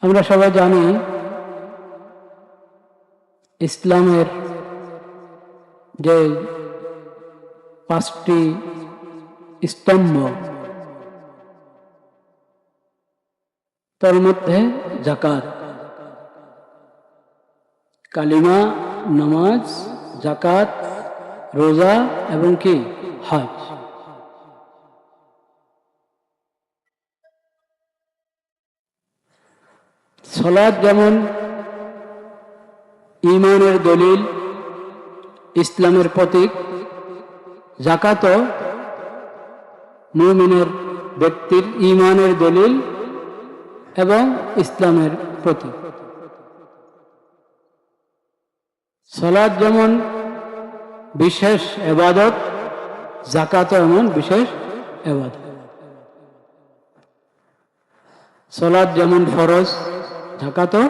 আমরা সবাই জানি ইসলামের যে পাঁচটি স্তম্ভ, তার মধ্যে যাকাত, কালিমা, নামাজ, যাকাত, রোজা এবং কি হজ। সালাত যেমন ঈমানের দলিল, ইসলামের প্রতীক, যাকাতও মুমিনের ব্যক্তির ঈমানের দলিল এবং ইসলামের প্রতীক। সালাত যেমন বিশেষ ইবাদত, যাকাতও এমন বিশেষ ইবাদত। সালাত যেমন ফরজ, যাকাতও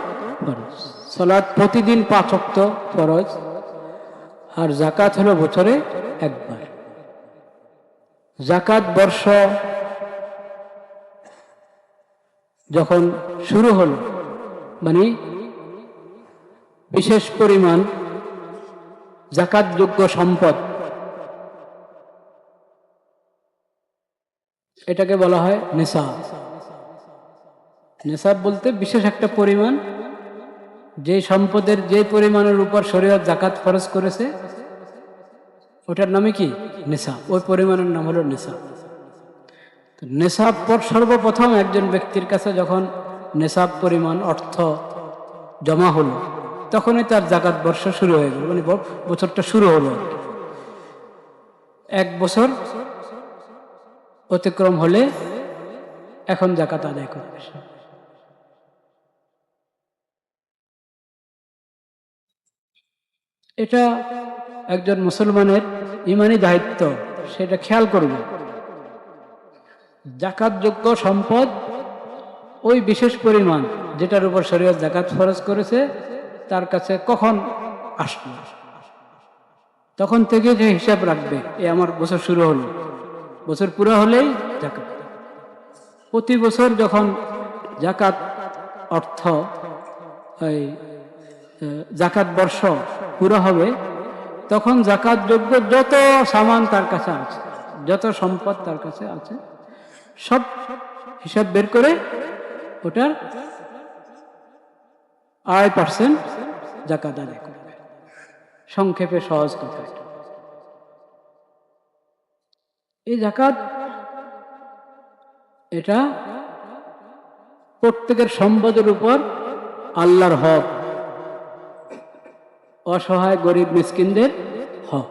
ফরজ। সালাত প্রতিদিন 5 ওয়াক্ত ফরজ, আর যাকাত হলো বছরে একবার। যাকাত বর্ষ যখন শুরু হলো, মানে বিশেষ পরিমাণ যাকাতযোগ্য সম্পদ, এটাকে বলা হয় নিসাব। নিসাব বলতে বিশেষ একটা পরিমাণ, যে সম্পদের যে পরিমাণের উপর শরীয়ত যাকাত ফরজ করেছে ওটার নামে কি নিসাব, ওই পরিমাণের নাম হলো নিসাব। তো নিসাব সর্বপ্রথম একজন ব্যক্তির কাছে যখন নিসাব পরিমাণ অর্থ জমা হলো, তখনই তার যাকাত বর্ষ শুরু হয়ে গেল, মানে বছরটা শুরু হলো। 1 বছর অতিক্রম হলে এখন যাকাত আদায় করবে। এটা একজন মুসলমানের ঈমানি দায়িত্ব, সেটা খেয়াল করবে। যাকাতযোগ্য সম্পদ ওই বিশেষ পরিমাণ যেটার উপর শরীয়ত যাকাত ফরজ করেছে তার কাছে কখন আসলো, তখন থেকে যে হিসাব রাখবে, আমার বছর শুরু হলো, বছর পুরো হলেই যাকাত। প্রতি বছর যখন যাকাত অর্থ ওই যাকাত বর্ষ পুরো হবে, তখন যাকাতযোগ্য যত সামান তার কাছে আছে, যত সম্পদ তার কাছে আছে, সব হিসাব বের করে ওটার 8% যাকাত আদায় করবে। সংক্ষেপে সহজ কথা। এই যাকাত এটা প্রত্যেকের সম্পদের উপর আল্লাহর হক, অসহায় গরিব মিসকিনদের হক।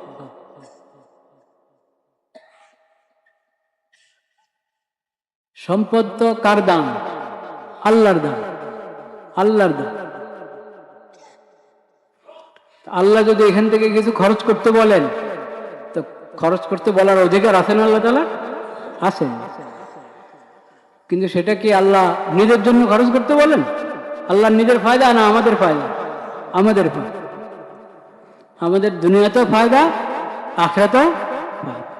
সম্পদ তো কার দান? আল্লাহর দান, আল্লাহর দান। আল্লাহ যদি এখান থেকে কিছু খরচ করতে বলেন, তো খরচ করতে বলার অধিকার আছেন আল্লাহ তাআলা? আছেন। কিন্তু সেটা কি আল্লাহ নিজের জন্য খরচ করতে বলেন? আল্লাহ নিজের ফায়দা না আমাদের ফায়দা? আমাদের ফায়দা। আমাদের দুনিয়াতেও ফায়দা, আখিরাতেও ফায়দা।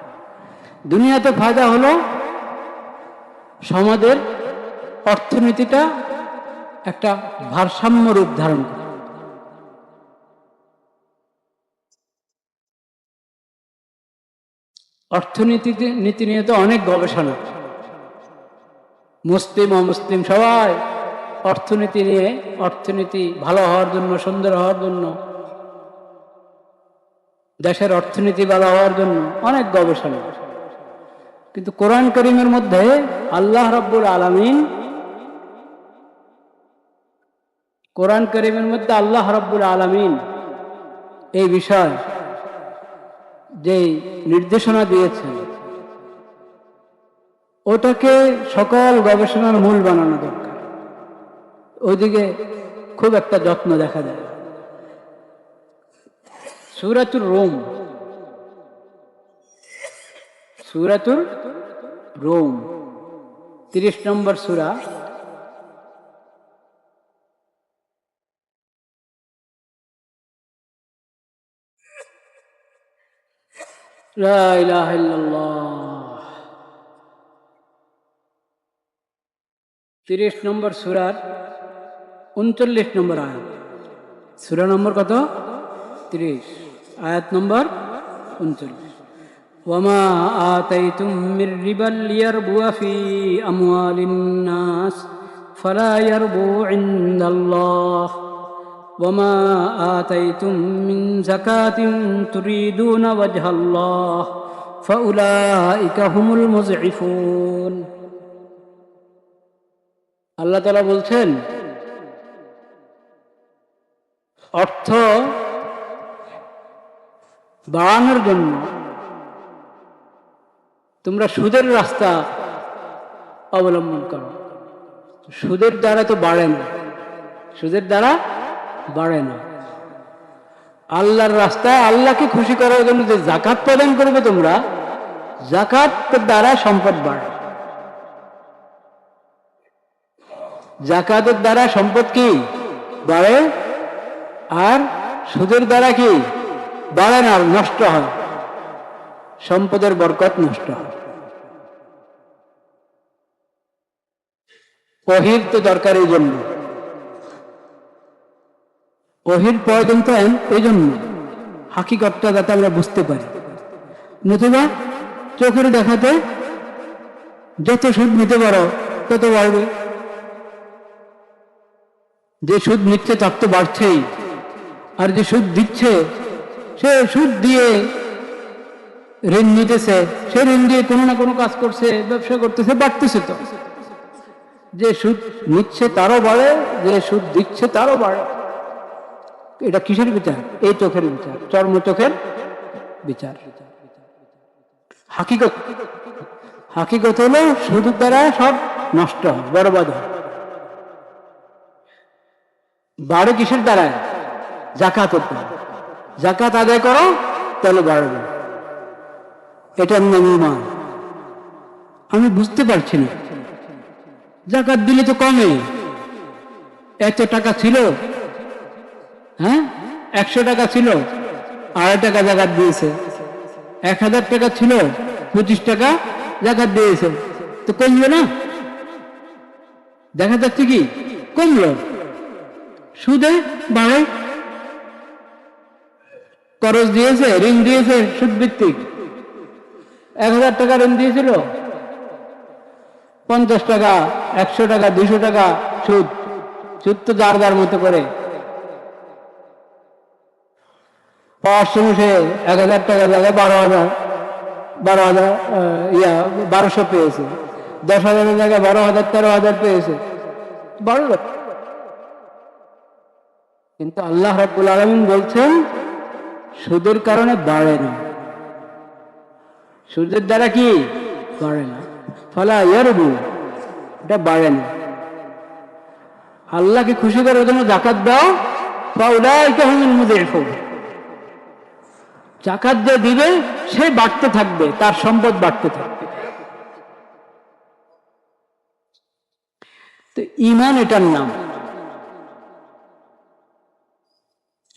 দুনিয়াতে ফায়দা হলো সমাজের অর্থনীতিটা একটা ভারসাম্য রূপ ধারণ করে। নীতি নিয়ে তো অনেক গবেষণা, মুসলিম অমুসলিম সবাই অর্থনীতি নিয়ে, অর্থনীতি ভালো হওয়ার জন্য, সুন্দর হওয়ার জন্য, দেশের অর্থনীতি ভালো হওয়ার জন্য অনেক গবেষণা। কিন্তু কোরআন কারীমের মধ্যে আল্লাহ রাব্বুল আলামিন, কোরআন কারীমের মধ্যে আল্লাহ রাব্বুল আলামিন এই বিষয় যে নির্দেশনা দিয়েছেন, ওটাকে সকল গবেষণার মূল বানানো দরকার। ওইদিকে খুব একটা যত্ন দেখা যায়। সূরাতুর রুম, সূরাতুর রুম 30 নম্বর সূরা। লা ইলাহা ইল্লাল্লাহ। 30 নম্বর সূরার 39 নম্বর আয়াত, সূরা নম্বর কত? 30, আয়াত নম্বর 39। ওয়ামা আতাইতুম মির রিবাল লিয়ারবুয়া ফি আমওয়ালিন নাস ফালা ইয়ারবু ইনদাল্লাহ ওয়ামা আতাইতুম মিন যাকাতিন তুরিদুনা ওয়াজহাল্লাহ ফাউলাইকা হুমুল মুযইফুন। আল্লাহ তাআলা বলছেন, অর্থ বাড়ানোর জন্য তোমরা সুদের রাস্তা অবলম্বন করো। সুদের দ্বারা তো বাড়ে না, সুদের দ্বারা বাড়ে না। আল্লাহর রাস্তায় আল্লাহকে খুশি করার জন্য যে যাকাত প্রদান করবে তোমরা, যাকাত দ্বারা সম্পদ বাড়ে। যাকাতের দ্বারা সম্পদ কি বাড়ে, আর সুদের দ্বারা কি বাড়ে না, নষ্ট হয়, সম্পদের বরকত নষ্ট হয়। ওহীর তো দরকার এই জন্য, ওহীর প্রয়োজন তো এই জন্য হাকিকতটা যাতে আমরা বুঝতে পারি। নতুবা চোখের দেখাতে যত সুদ নিতে পারো তত বাড়বে, যে সুদ নিচ্ছে তার তো বাড়ছেই, আর যে সুদ দিচ্ছে সে সুদ দিয়ে ঋণ নিতেছে, সে ঋণ দিয়ে কোনো না কোনো কাজ করছে, ব্যবসা করতেছে, বাড়তেছে। তো যে সুদ নিচ্ছে তারও বাড়ে, যে সুদ দিচ্ছে তারও বাড়ে। এটা কিসের বিচার? এই চোখের বিচার, চর্ম চোখের বিচার। হাকিকত, হাকিকত হলো সুদের দ্বারা সব নষ্ট হয়, বরবাদ হয়। বাড়ে কিসের দ্বারা? যাকাতের দ্বারা। যাকাত আদায় করো তাহলে বাড়বে, এটার নাম ঈমান। আমি বুঝতে পারছি না, যাকাত দিলে তো কমে। এত টাকা ছিল, হ্যাঁ 100 টাকা ছিল, 2.5 টাকা যাকাত দিয়েছে। 1000 টাকা ছিল, 25 টাকা যাকাত দিয়েছে, তো কমলো না? দেখা যাচ্ছে কি কমলো, সুদে বাড়ে। করজ দিয়েছে, ঋণ দিয়েছে সুদ ভিত্তিক, 1000 টাকা ঋণ দিয়েছিল, 50 টাকা, 100 টাকা, 200 টাকা সুদ। সুদ তো যার যার মতো করে। পাওয়ার সময় সে 1000 টাকা জায়গায় 1200 পেয়েছে, 10,000 জায়গায় 12,000, 13,000 পেয়েছে, বাড়ল। কিন্তু আল্লাহ রাব্বুল আলামিন বলছেন সুদের কারণে বাড়ে না, সুদের দ্বারা কি বাড়ে না। ফালা ইয়ারবু, এটা বাড়ে না। আল্লাহকে খুশি করার জন্য যাকাত দাও, ফাউলাইকা হুমুল মুযইফুন। যাকাত যে দিবে সে বাড়তে থাকবে, তার সম্পদ বাড়তে থাকবে। তো ঈমান এটার নাম।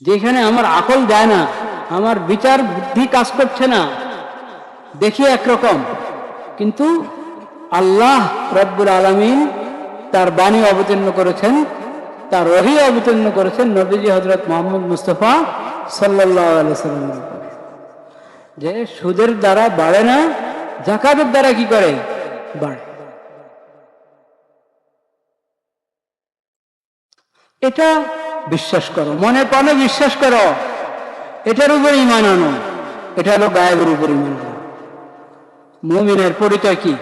যেখানে আমার আকল দেয় না, আমার বিচার বুদ্ধি কাজ করছে না, দেখি একরকম, কিন্তু আল্লাহ রাব্বুল আলামিন তার বাণী অবতীর্ণ করেছেন, তার ওহী অবতীর্ণ করেছেন নবীজি হযরত মুহাম্মদ মুস্তাফা সাল্লাল্লাহু আলাইহি ওয়াসাল্লাম, যে সুদের দ্বারা বাড়ে না, যাকাতের দ্বারা কি করে বাড়ে। এটা বিশ্বাস করো, মনে প্রাণে বিশ্বাস করো, এটার উপর ঈমান আনো। এটা হলো গায়েবের উপর ঈমান আনো। মুমিনের পরিচয় কি?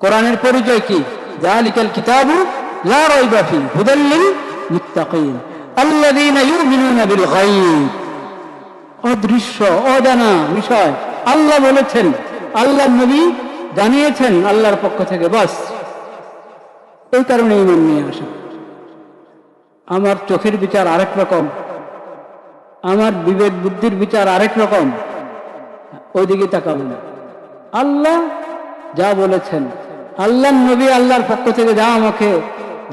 কোরআনের পরিচয় কি? যালিকাল কিতাবু লা রাইবা ফীহি হুদাল লিল মুত্তাকিন আল্লাযীনা ইউমিনুনা বিল গায়ব। অদৃশ্য, অজানা বিষয় আল্লাহ বলেছেন, আল্লাহর নবী জানিয়েছেন আল্লাহর পক্ষ থেকে, বাস এই কারণে ঈমান নিয়ে আসা। আমার চোখের বিচার আরেক রকম, আমার বিবেক বুদ্ধির বিচার আরেক রকম, ওইদিকে তাকাবো না। আল্লাহ যা বলেছেন, আল্লাহর নবী আল্লাহর পক্ষ থেকে যা আমাকে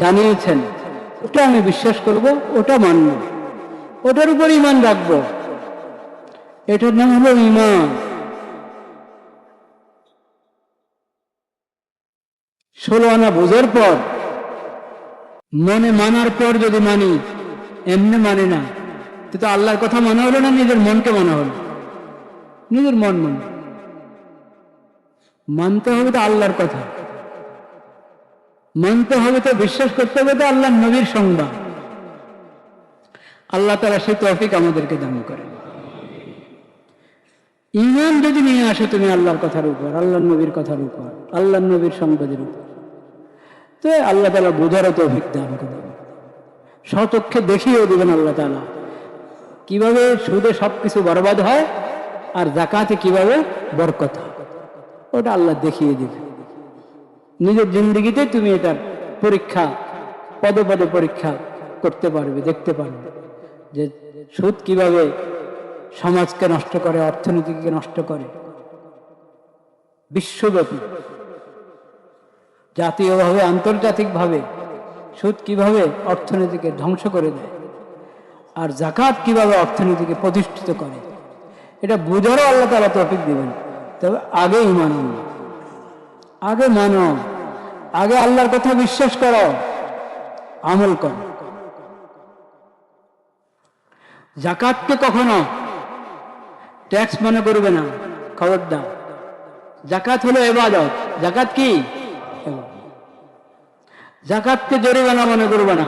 জানিয়েছেন, ওটা আমি বিশ্বাস করব, ওটা মানব, ওটার উপর ঈমান রাখবো। এটার নাম হলো ঈমান। 16 আনা বোঝার পর মনে মানার পর যদি মানি, এমনি মানে না, তো আল্লাহর কথা মানা হলো না, নিজের মনকে মানা হলো। নিজের মন মানতে হবে তো আল্লাহর কথা, মানতে হবে তো, বিশ্বাস করতে হবে তো আল্লাহর নবীর সংবাদ। আল্লাহ তাআলা সেই তৌফিক আমাদেরকে দান করেন। ঈমান যদি নিয়ে আসো তুমি আল্লাহর কথার উপর, আল্লাহর নবীর কথার উপর, আল্লাহর নবীর সংবাদের উপর, তো আল্লাহ তাআলা বোঝারও তৌফিক দান করবেন, স্বচক্ষে দেখিয়েও দিবেন আল্লাহ তাআলা কিভাবে সুদে সবকিছু বরবাদ হয় আর যাকাতে কিভাবে বরকত হয়, ওটা আল্লাহ দেখিয়ে দিবে। নিজের জিন্দগিতে তুমি এটার পরীক্ষা, পদে পদে পরীক্ষা করতে পারবে, দেখতে পারবে যে সুদ কিভাবে সমাজকে নষ্ট করে, অর্থনীতিকে নষ্ট করে, বিশ্বব্যাপী জাতীয়ভাবে আন্তর্জাতিকভাবে সুদ কিভাবে অর্থনীতিকে ধ্বংস করে দেয়, আর যাকাত কিভাবে অর্থনীতিকে প্রতিষ্ঠিত করে, এটা বুঝারও আল্লাহ তাআলা তৌফিক দিবেন। তবে আগে ঈমান আনো, আগে মানো, আগে আল্লাহর কথা বিশ্বাস করো, আমল করো। যাকাতকে কখনো ট্যাক্স মনে করবে না, খবরদার। যাকাত হলো ইবাদত। যাকাত কি? যাকাতকে জরিমানা মনে করবে না,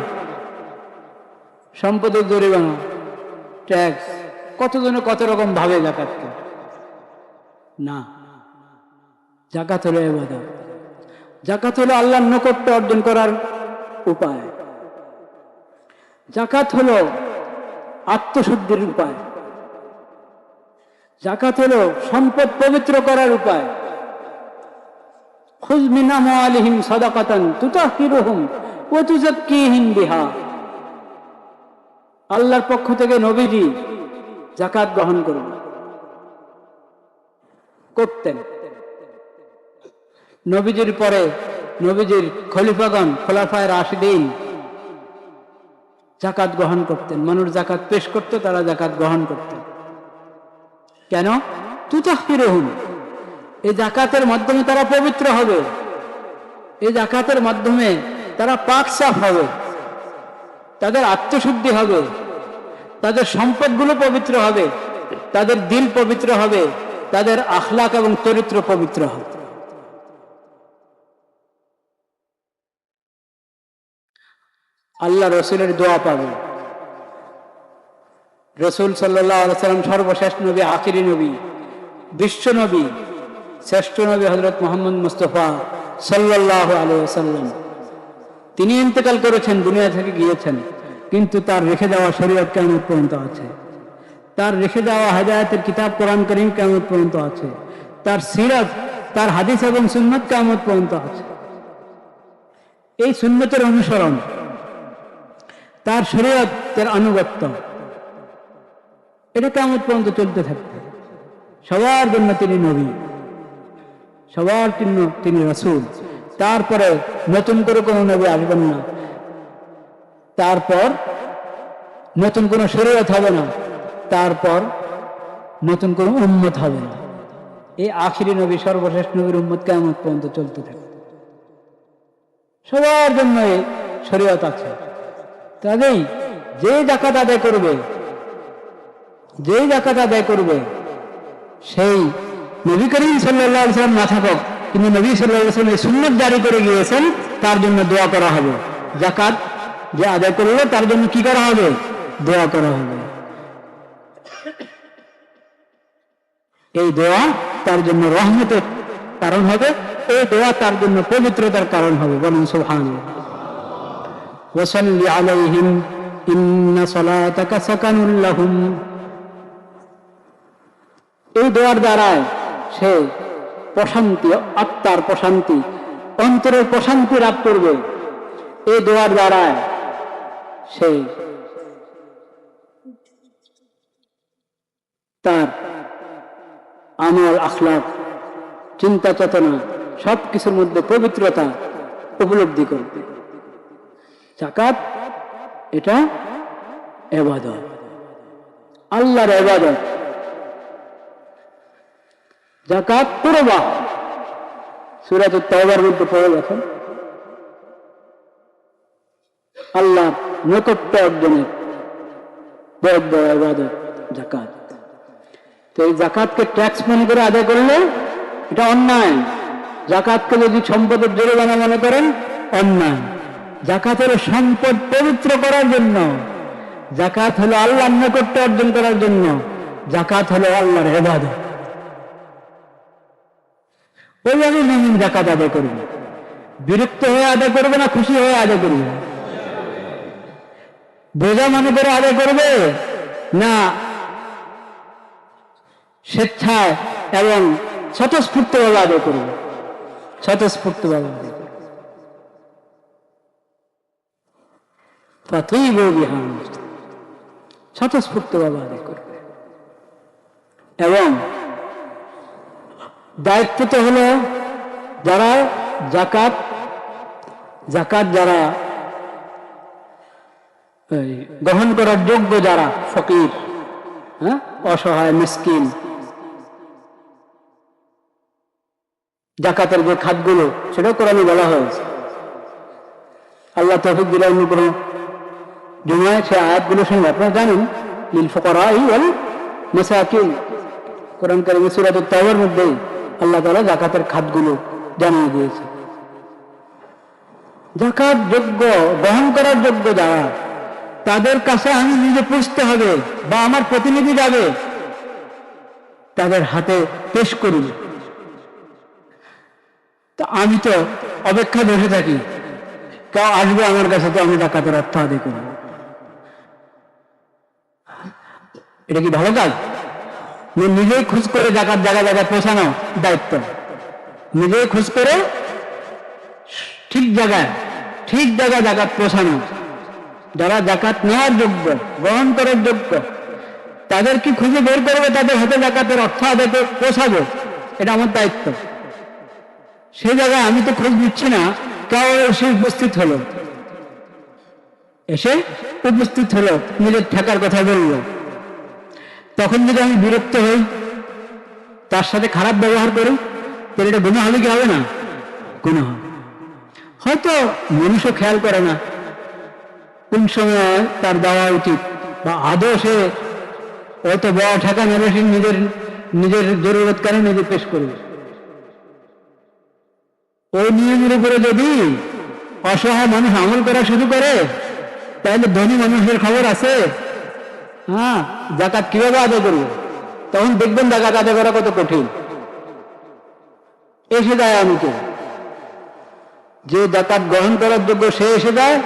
সম্পদের জরিমানা, ট্যাক্স, কতজনে কত রকম ভাবে যাকাতকে। না, যাকাত হলো ইবাদত। যাকাত হলো আল্লাহর নৈকট্য অর্জন করার উপায়। যাকাত হলো আত্মশুদ্ধির উপায়। যাকাত হলো সম্পদ পবিত্র করার উপায়। খুয মিন আমওয়ালিহিম সাদাকাতান তুতাহহিরুহুম ওয়া তুযাক্কিহিম বিহা। আল্লাহর পক্ষ থেকে নবীজি যাকাত গ্রহণ করতেন। নবীজির পরে নবীজির খলিফাগণ, খোলাফায়ে রাশিদিন যাকাত গ্রহণ করতেন। মানুষ যাকাত পেশ করত, তারা যাকাত গ্রহণ করতেন। কেন? তুতাহহিরুহুম, এই যাকাতের মাধ্যমে তারা পবিত্র হবে, এই যাকাতের মাধ্যমে তারা পাক সাফ হবে, তাদের আত্মশুদ্ধি হবে, তাদের সম্পদগুলো পবিত্র হবে, তাদের দিল পবিত্র হবে, তাদের আখলাক এবং চরিত্র পবিত্র হবে। আল্লাহ রসুলের দোয়া পাবে। রসুল সাল্লাল্লাহু আলাইহি সাল্লাম সর্বশেষ নবী, আখিরি নবী, বিশ্ব নবী, শ্রেষ্ঠ নবী হযরত মুহাম্মদ মুস্তাফা সাল্লাল্লাহু আলাইহি ওয়াসাল্লাম। তিনি ইন্তেকাল করেছেন, দুনিয়া থেকে গিয়েছেন, কিন্তু তার রেখে যাওয়া শরীয়ত কিয়ামত পর্যন্ত আছে, তার রেখে যাওয়া হেদায়েতের কিতাব কোরআন কারীম কিয়ামত পর্যন্ত আছে, তার সিরাত, তার হাদিস এবং সুন্নাত কিয়ামত পর্যন্ত আছে। এই সুন্নতের অনুসরণ, তার শরীয়তের আনুগত্য, এটা কিয়ামত পর্যন্ত চলতে থাকবে। সবার জন্য তিনি নবী, সবার জন্য তিনি রাসূল। তারপরে নতুন করে কোনো নবী আসবেন না, তারপর নতুন কোনো শরীয়ত হবে না, তারপর নতুন কোনো উম্মত হবে না। এই আখিরি নবী, সর্বশেষ নবীর উম্মত কিয়ামত পর্যন্ত চলতে থাকবে। সবার জন্য এই শরীয়ত আছে। কাজেই যে যাকাত আদায় করবে, যেই যাকাত আদায় করবে, সেই নবী করিম সাল্লাল্লাহু আলাইহি ওয়াসাল্লাম না থাকুক, কিন্তু নবী সাল্লাল্লাহু আলাইহি ওয়াসাল্লাম সুন্নাত জারি করে গিয়েছেন, তার জন্য দোয়া করা হবে। যাকাত যে আদায় করবে তার জন্য কি করা হবে? দোয়া করা হবে। এই দোয়া তার জন্য রহমতের কারণ হবে, এই দোয়া তার জন্য পবিত্রতার কারণ হবে। বলুন সুবহানাল্লাহ। ওয়াসাল্লি আলাইহিম ইন্না সালাতাকা সাকানুল লাহুম। এই দোয়ার দ্বারায় সে প্রশান্তি, আত্মার প্রশান্তি, অন্তরের প্রশান্তি লাভ করবে। এই দোয়ার দ্বারায় সে তার আমল, আখলাক, চিন্তা চেতনা সবকিছুর মধ্যে পবিত্রতা উপলব্ধি করবে। যাকাত এটা ইবাদত, আল্লাহর ইবাদত। যাকাত কুরবা, সূরা আত-তাওবার মধ্যে পড়ে গেছেন। আল্লাহ নৈকট্য অর্জনের বড় বড় ইবাদত যাকাত। তো এই যাকাতকে ট্যাক্স মনে করে আদায় করলে এটা অন্যায়। যাকাতকে যদি সম্পদের জরিমানা মনে করেন অন্যায়। যাকাত হলো সম্পদ পবিত্র করার জন্য, যাকাত হলো আল্লাহর নৈকট্য অর্জন করার জন্য, যাকাত হলো আল্লাহর ইবাদত। ওইভাবে মুমিন যাকাত আদায় করবে। বিরক্ত হয়ে আদায় করবে না খুশি হয়ে আদায় করবে? বোঝা মনে করে আদায় করবে না স্বেচ্ছায় এবং স্বতঃস্ফূর্তভাবে আদায় করবে? স্বতঃস্ফূর্তভাবে আদায় করবে। স্বতঃস্ফূর্তভাবে আদায় করবে। এবং দায়িত্ব তো হলো যারা যাকাত যারা গ্রহণ করার যোগ্য, যারা ফকির, হ্যাঁ, অসহায়, মিসকিন, যাকাতের যে খাতগুলো সেটাও কোরআনে বলা হয়েছে। আল্লাহ তৌফিক দিলে অন্য কোনো জুমায় সে আয়াতগুলো সঙ্গে আপনারা জানেন, লিল ফুকারাই ওয়াল মাসাকিন, কোরআন কারীমে সূরাতুত তাওবার মধ্যে আল্লাহ তাআলা যাকাতের খাতগুলো জানিয়ে দিয়েছে। যাকাত যোগ্য, গ্রহণ করার যোগ্য যারা, তাদের কাছে আমি নিজে পুষতে হবে বা আমার প্রতিনিধি যাবে, তাদের হাতে পেশ করি। তো আমি তো অপেক্ষা বসে থাকি, কেউ আসবে আমার কাছে, তো আমি যাকাতের অর্থ আদায় করব। এটা কি ভালো কাজ? নিজেই খোঁজ করে যাকাত জায়গায় জায়গায় পৌঁছানো দায়িত্ব। নিজেই খোঁজ করে ঠিক জায়গায় যাকাত পৌঁছানো। যারা যাকাত নেওয়ার যোগ্য, গ্রহণ করার যোগ্য, তাদের কি খুঁজে বের করবে, তাদের হাতে যাকাতের অর্থ আদায় পৌঁছাবে, এটা আমার দায়িত্ব। সেই জায়গায় আমি তো খোঁজ নিচ্ছি না, কেউ এসে উপস্থিত হলো, নিজের থাকার কথা বললো। তখন যদি আমি বিরক্ত হই, তার সাথে খারাপ ব্যবহার করি, তাহলে এটা গুনাহ হবে কি হবে না? গুনাহ হবে। হয়তো মানুষও খেয়াল করে না কোন সময় তার দেওয়া উচিত, বা আদৌ সে হয়তো বড় ঠেকা মেরে সে নিজের জরুরত কারণে নিজে পেশ করবে। ওই নিয়মের উপরে যদি অসহায় মানুষ আমল করা শুরু করে, তাহলে ধনী মানুষের খবর আছে। হ্যাঁ, যাকাত কিভাবে আদায় করবে? তখন দেখবেন যাকাত আদায় করা কত কঠিন। এসে যায় অনেকে, যে যাকাত গ্রহণ করার যোগ্য সে এসে যায়,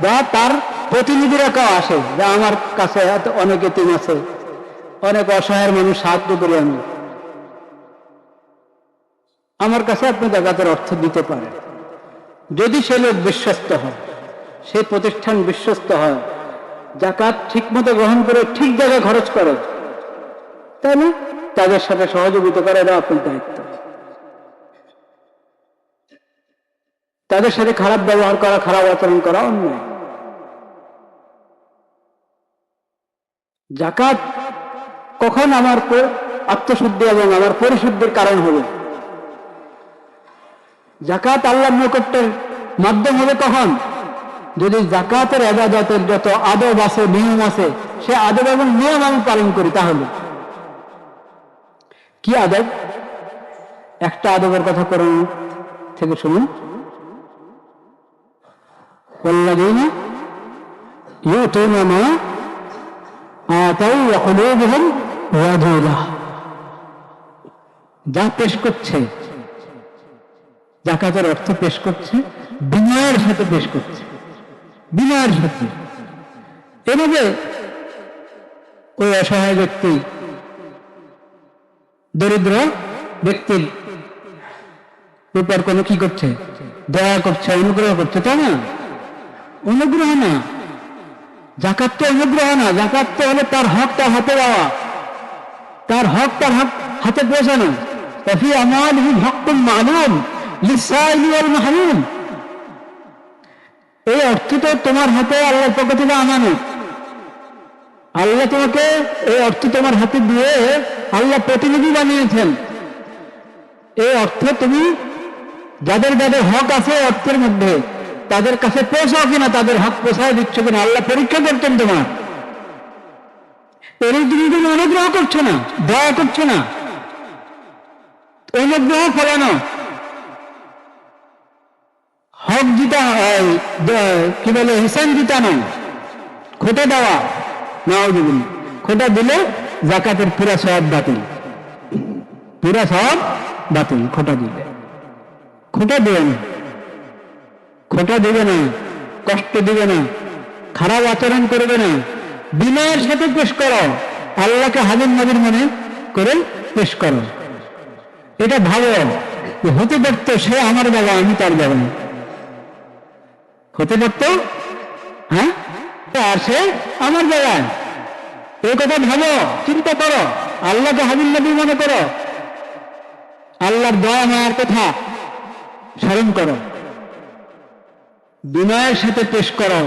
বা তার প্রতিনিধিরা কেউ আসে, যে আমার কাছে অনেক এতিম আছে, অনেক অসহায়ের মানুষ, সাহায্য করি আমি, আমার কাছে আপনি যাকাতের অর্থ দিতে পারেন। যদি সে লোক বিশ্বস্ত হয়, সেই প্রতিষ্ঠান বিশ্বস্ত হয়, যাকাত ঠিক মতো গ্রহণ করে ঠিক জায়গায় খরচ করে, তাহলে তাদের সাথে সহযোগিতা করা এটা আপনার দায়িত্ব। তাদের সাথে খারাপ ব্যবহার করা, খারাপ আচরণ করা অন্যায়। যাকাত কখন আমার আত্মশুদ্ধি এবং আমার পরিশুদ্ধির কারণ হবে? যাকাত আল্লাহর নৈকট্যের মাধ্যম হবে কখন? যদি যাকাতের ইবাদতের যত আদব আছে, নিয়ম আছে, সে আদব এবং নিয়ম আমি পালন করি। তাহলে কি আদব? একটা আদবের কথা কোরআন থেকে শুনুন। ওয়াল্লাযীনা ইউতুনা মা আতাউ ওয়া কুলুবুহুম ওয়াজিলা, যা পেশ করছে, যাকাতের অর্থ পেশ করছে, বিনয়ের সাথে পেশ করছে, বিনয়ের সাথে। এভাবে ওই অসহায় ব্যক্তি, দরিদ্র ব্যক্তির উপর কোনো কি করছে? দয়া করছে, অনুগ্রহ করছে, তাই না? অনুগ্রহ না, যাকাত তো অনুগ্রহ না। যাকাত তো হলো তার হক তার হাতে দেওয়া, তার হক তার হাতে পৌঁছানো। ফি আমওয়ালিহিম হাক্কুন মা'লুম লিস-সাইলি ওয়াল মাহরুম। এই অর্থ তো তোমার হাতে আল্লাহর পক্ষ থেকে আমানত। আল্লাহ তোমাকে এই অর্থ তোমার হাতে দিয়ে আল্লাহ প্রতিনিধি বানিয়েছেন। এই অর্থ তুমি যাদের যাদের হক আছে অর্থের মধ্যে, তাদের কাছে পৌঁছাও কিনা, তাদের হক পৌঁছায় দিচ্ছ কিনা, আল্লাহ পরীক্ষা করতেন তোমার। এর তুমি কোনো অনুগ্রহ করছো না, দয়া করছো না, অনুগ্রহ ফলানো, হক জিতা, কি বলে, হিসান জিতানো, খোটা দেওয়া, নাউজুবিল্লাহ। খোটা দিলে যাকাতের পুরা সওয়াব বাতিল, পুরা সওয়াব বাতিল। খোটা দিলে, খোটা দেবে না, খোটা দেবে না, কষ্ট দিবে না, খারাপ আচরণ করবে না, বিনয়ের সাথে পেশ করো, আল্লাহকে হাজির নাজির মনে করে পেশ করো। এটা ভালো হতে পারত সে আমার বাবা, আমি তার বাবা, হতে পারত, হ্যাঁ, আর সে আমার বাবা, এই কথা ভালো, চিন্তা করো, আল্লাহকে হাজির নাজির মনে করো, আল্লাহর দয়া মায়ার কথা স্মরণ করো, বিনয়ের সাথে পেশ করো।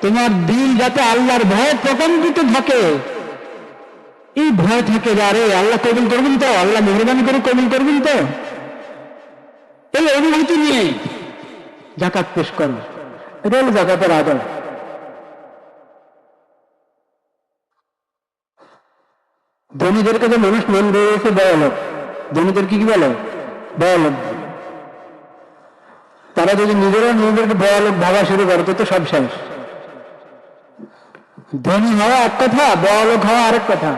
তোমার দিল যাতে আল্লাহর ভয়ে প্রকম্পিত থাকে, এই ভয় থাকে যে আরে আল্লাহ কবুল করবেন তো, আল্লাহ মেহরবানি করে কবুল করবেন তো, এই অনুভূতি নিয়ে যাকাত পেশ করো। এটা হলো যাকাতের আদর। ধনীদের কাছে মানুষ মন রয়েছে বড় লোক, ধনীদের কি বলে, বড় লোক। তারা যদি নিজেরা নিজেদেরকে বড় লোক ভাবা শুরু করে তো সব শেষ। ধনী হওয়া এক কথা, বড় লোক হওয়া আরেক কথা।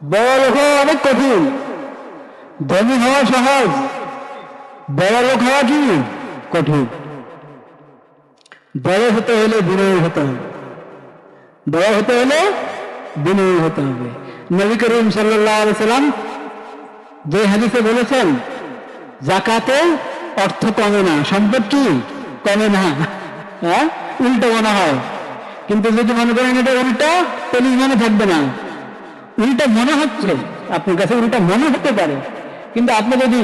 বড় লোক হওয়া অনেক কঠিন, ধনী হওয়া সহজ, বড় লোক হওয়া কি কঠিন। বড় হতে হলে বিনয়ী হতে হবে, বড় হতে হলে বিনয়ী হতে হবে। নবী করিম সাল্লাল্লাহু আলাইহি সাল্লাম যে হাদিসে বলেছেন যাকাতে অর্থ কমে না, সম্পদ কি কমে না, হ্যাঁ, উল্টো মনে হয়। কিন্তু যদি মনে করেন এটা উল্টা, তাহলে মনে থাকবে না। উল্টা মনে হচ্ছে আপনার কাছে, উল্টা মনে হতে পারে, কিন্তু আপনি যদি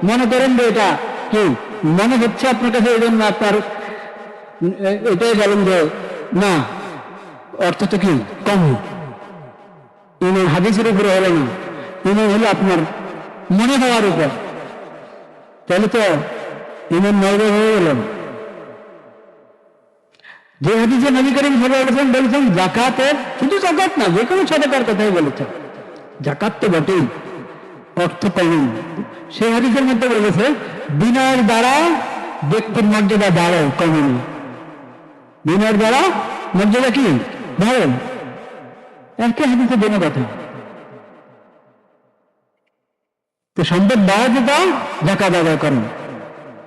মনে করেন যে এটা কি মনে হচ্ছে আপনার কাছে, এই জন্য আপনার এটাই বলেন যে না, অর্থ তো কি কম। ইমান হাদিসের উপরে হলো না, ইমান হলো আপনার মনে হওয়ার উপর। তাহলে তো ইমান নরম হয়ে গেল। যে হাদিসে নবী করিম সাল্লাল্লাহু আলাইহি ওয়াসাল্লাম বলেছেন যাকাতের, শুধু যাকাত না, যে কোনো সাদাকার কথাই বলেছেন, যাকাত তো বটেই, অর্থ কমে। সেই হাদিসের মধ্যে বলেছে বিনয়ের দ্বারা ব্যক্তির মর্যাদা বাড়ে, কমে না। বিনয়ের দ্বারা মর্যাদা কি বাড়ে, একই হাদিসে দেনা কথা। তো সম্পদ বাড়াতে দাও, যাকাত আদায় করো,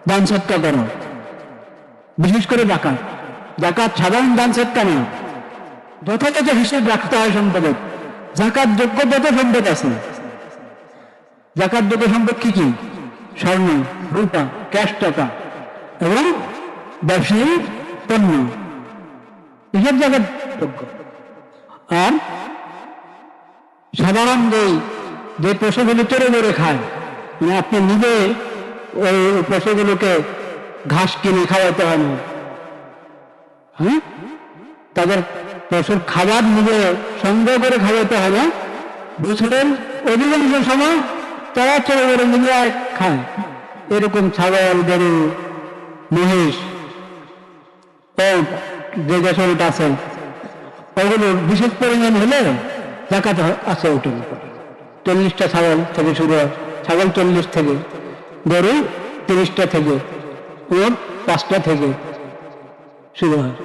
দান সৎকার করো, বিশেষ করে যাকাত। যাকাত সাধারণ দান সৎকার না, যথাযথ হিসেব রাখতে হয় সম্পদের। যাকাত যোগ্য যত সম্পদ আছে, যাকাত যোগ্য সম্পদ কি কি? স্বর্ণ, রূপা, ক্যাশ টাকা এবং ব্যবসায়ী পণ্য, এসব যাকাত যোগ্য। আর সাধারণ যে পশুগুলো চড়ে চড়ে খায়, মানে আপনি নিজে ওই পশুগুলোকে ঘাস কিনে খাওয়াতে হয় না, হ্যাঁ, তাদের পশুর খাবার নিজে সংগ্রহ করে খাওয়াতে হয় না। বছরের অধিকাংশ সময় তারা চড়ে চড়ে নিজে আর খায়। এরকম ছাগল, গরু, মহিষ, যে দেশের আছে, ওগুলো বিশেষ পরিমাণ হলে যাকাত আছে ওটার উপর। 40টা ছাগল থেকে শুরু হয়, ছাগল 40 থেকে, গরু 30টা থেকে, ওর 5টা থেকে শুরু হয়,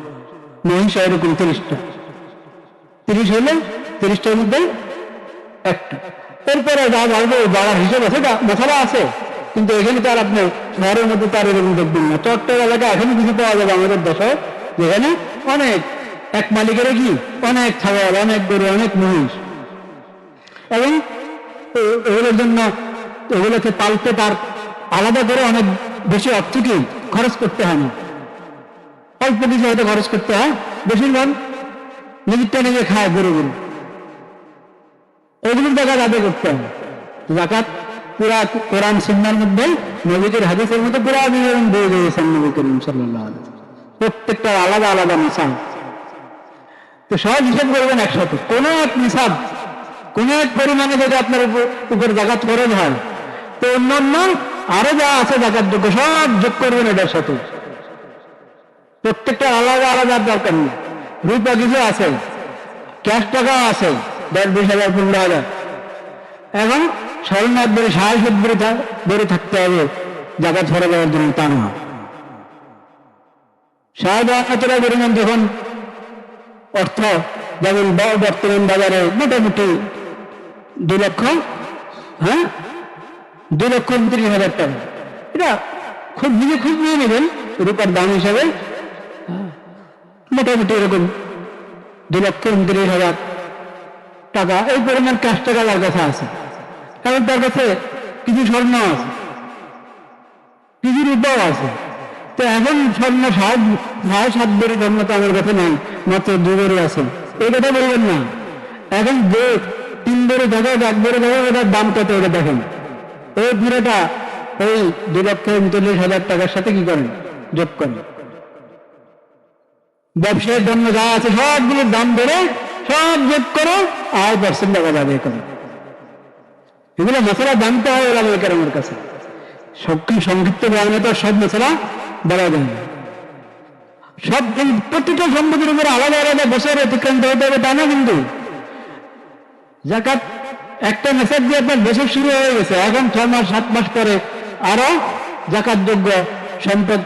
মহিষ এরকম 30টা, 30 হলে 30টার মধ্যে একটা। এরপরে যা বাড়বে বাড়ার হিসেব আছে, মশলা আছে, কিন্তু এখানে তো আর আপনি শহরের মধ্যে তার এরকম দেখবেন না। চট্টগ্রাম এলাকায় এখনো কিছু পাওয়া যাবে আমাদের দেশে, যেখানে অনেক এক মালিকের কি অনেক ছাগল, অনেক গরু, অনেক মহিষ, এবং এগুলোর জন্য এগুলোকে পালতে তার আলাদা করে অনেক বেশি অর্থ কি খরচ করতে হয় না, অল্প কিছু হয়তো খরচ করতে হয়, বেশিরভাগ নিজেরটা নিজে খায় গরুগুলো, এগুলোর জায়গা আদায় করতে হয়। যাকাত পুরা কোরআন সুন্নাহর মধ্যে নবীর হাদিসের মধ্যে পুরা বিবরণ দিয়ে দিয়েছেন নবী করিম সাল্লাল্লাহু আলাইহি ওয়াসাল্লাম, প্রত্যেকটা আলাদা আলাদা নিসাব। তো সহজ হিসেব করবেন একসাথে, কোন এক নিসাব, কোন এক পরিমাণে যদি আপনার উপর যাকাত খরচ হয়, তো অন্যান্য আরো যা আছে যাকাত যোগ্য সব যোগ করবেন এটার সাথে, প্রত্যেকটা আলাদা আলাদা দরকার নেই। রূপা কিছু আছে, ক্যাশ টাকাও আছে 10-20,000 15,000। এখন স্বর্ণ একবারে 60 বেড়ে থাকতে হবে জাকাত ফরজ দেওয়ার জন্য, তা না। সাধারণতরা পরিমাণ যখন অর্থ, যেমন বর্তমান বাজারে মোটামুটি 2 লক্ষ, 2,29,000 টাকা। এটা খুব নিয়ে নেবেন রূপার দাম হিসাবে, মোটামুটি এরকম 2,29,000 টাকা এই পরিমাণ ক্যাশ টাকা তার কাছে আছে। কারণ তার কাছে কিছু স্বর্ণ আছে, কিছু রূপাও আছে। তো এখন স্বর্ণ 7.5 ভরি স্বর্ণ তো আমার কাছে নেই, মাত্র 2 ভরি আছে, এই কথা বলবেন না। এখন যে 3 ভরি থাকে, 1 ভরি থাকে, ওটার দাম কত ওটা দেখেন। এই পুরোটা ওই 2,39,000 টাকার সাথে কি করেন, যোগ করেন। ব্যবসায়ের জন্য যা আছে সবগুলোর দাম ধরে সব যোগ করে 8% টাকা যাবে করে। এগুলো মশলা জানতে হয় ওলামায়ে কাছে। সংক্ষিপ্ত বয়ানে তো সব মশলা বলা যায় না। সব প্রতিটা সম্পদের উপরে আলাদা আলাদা বছর অতিক্রান্ত হতে হবে তা না। কিন্তু জাকাত একটা মেসেজ দিয়ে আপনার বছর শুরু হয়ে গেছে, এখন 6 মাস 7 মাস পরে আরো জাকাত যোগ্য সম্পদ,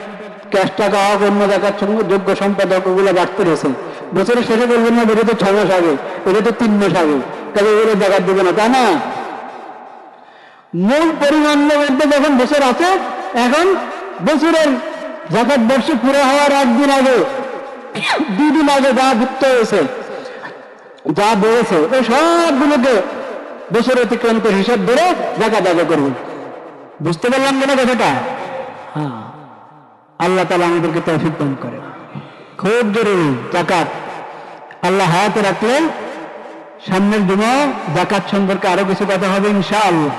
ক্যাশ টাকা হোক, অন্য জাকাত যোগ্য সম্পদ হোক, ওগুলো বাড়তে রয়েছে। বছরের শেষে বলবেন না এটা তো 6 মাস আগে, এটা তো 3 মাস আগে, তাহলে ওগুলো জাকাত দেবে না, তা না। মূল পরিমাণের মধ্যে যখন বছর আছে, এখন বছরের জাকাত বর্ষ পুরো হওয়ার 1 দিন আগে, 2 দিন আগে যা যুক্ত হয়েছে, যা বেড়েছে, ওই সবগুলোকে বছর অতিক্রান্ত হিসাব ধরে জাকাত আদায় করবেন। বুঝতে পারলাম কেন কথাটা? হ্যাঁ, আল্লাহ তাআলা আমাদেরকে তৌফিক দান করে। খুব জরুরি জাকাত। আল্লাহ হায়াতে রাখলে সামনের দিনে জাকাত সম্পর্কে আরো কিছু কথা হবে ইনশাআল্লাহ।